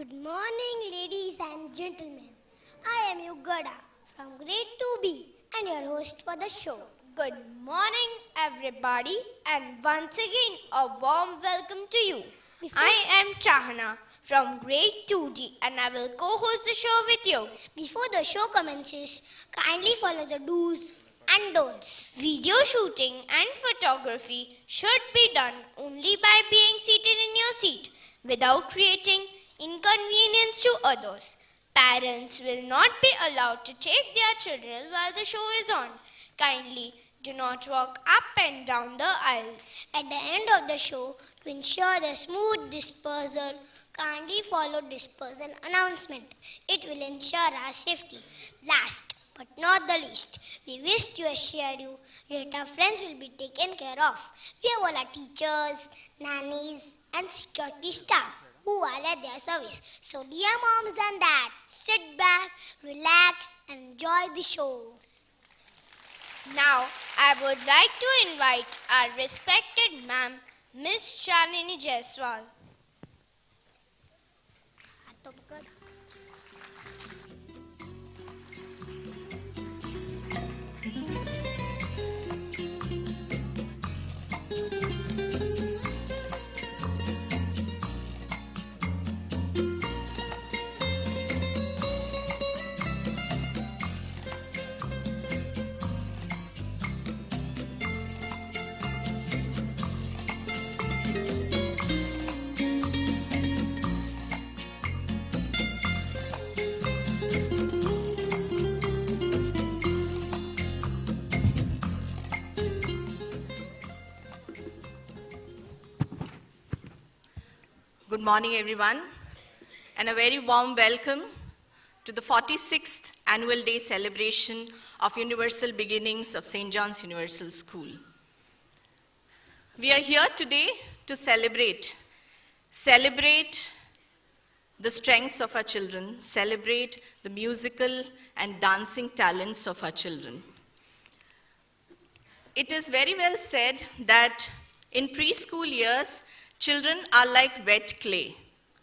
Good morning, ladies and gentlemen. I am Yugada from grade 2B and your host for the show. Good morning, everybody, and once again a warm welcome to you. I am Chahana from grade 2D and I will co-host the show with you. Before the show commences, kindly follow the do's and don'ts. Video shooting and photography should be done only by being seated in your seat without creating inconvenience to others. Parents will not be allowed to take their children while the show is on. Kindly do not walk up and down the aisles. At the end of the show, to ensure the smooth dispersal, kindly follow dispersal announcement. It will ensure our safety. Last but not the least, we wish to assure you that our friends will be taken care of. We have all our teachers, nannies and security staff who are at their service. So dear moms and dads, sit back, relax and enjoy the show. Now, I would like to invite our respected ma'am, Miss Shalini Jaiswal. Good morning, everyone, and a very warm welcome to the 46th Annual Day celebration of Universal Beginnings of St. John's Universal School. We are here today to celebrate the strengths of our children, celebrate the musical and dancing talents of our children. It is very well said that in preschool years, children are like wet clay.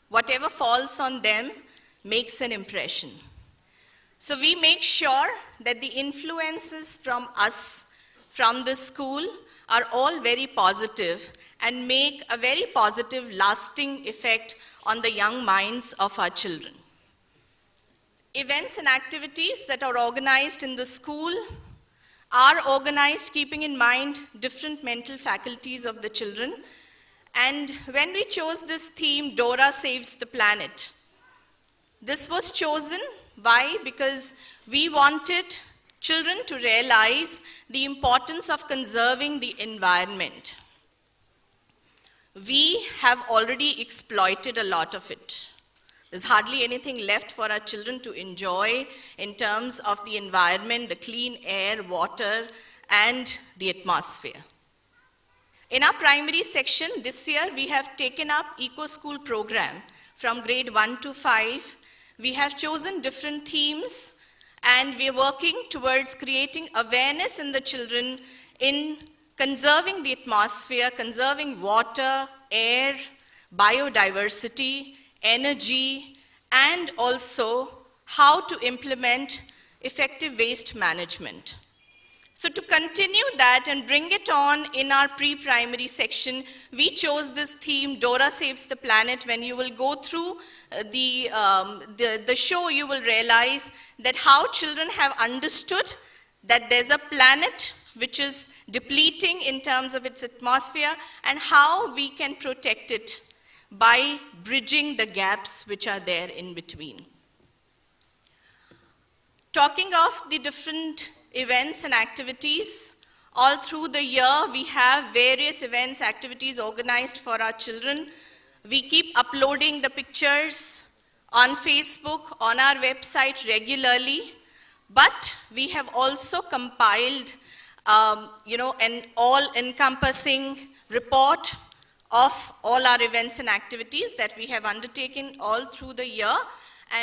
Whatever falls on them makes an impression. So we make sure that the influences from us, from the school, are all very positive and make a very positive, lasting effect on the young minds of our children. Events and activities that are organized in the school are organized keeping in mind different mental faculties of the children. And when we chose this theme, Dora Saves the Planet, this was chosen. Why? Because we wanted children to realize the importance of conserving the environment. We have already exploited a lot of it. There's hardly anything left for our children to enjoy in terms of the environment, the clean air, water, and the atmosphere. In our primary section, this year we have taken up Eco School program from grade 1 to 5. We have chosen different themes and we are working towards creating awareness in the children in conserving the atmosphere, conserving water, air, biodiversity, energy, and also how to implement effective waste management. So to continue that and bring it on in our pre-primary section, we chose this theme, Dora Saves the Planet. When you will go through the show, you will realize that how children have understood that there's a planet which is depleting in terms of its atmosphere and how we can protect it by bridging the gaps which are there in between. Talking of the different events and activities, all through the year we have various events, activities organized for our children. We keep uploading the pictures on Facebook, on our website regularly, but we have also compiled an all-encompassing report of all our events and activities that we have undertaken all through the year,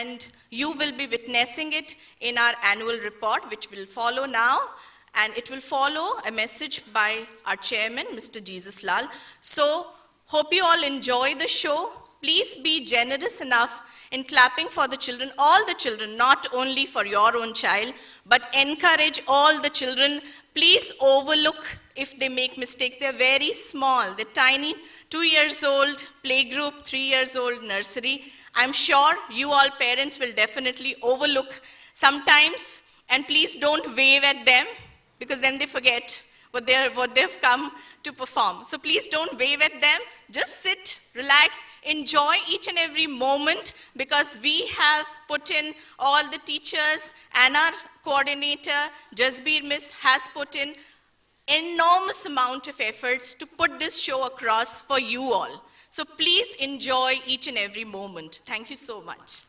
and you will be witnessing it in our annual report, which will follow now, and it will follow a message by our chairman, Mr. Jesus Lal. So, hope you all enjoy the show. please be generous enough in clapping for the children, all the children, not only for your own child, but encourage all the children. Please overlook if they make mistakes. They're very small, they're tiny, 2 years old, playgroup, 3 years old, nursery. I'm sure you all parents will definitely overlook sometimes, and please don't wave at them, because then they forget what they've come to perform. So please don't wave at them. Just sit, relax, enjoy each and every moment, because we have put in, all the teachers and our coordinator, Jasbir Miss, has put in enormous amount of efforts to put this show across for you all. So please enjoy each and every moment. Thank you so much.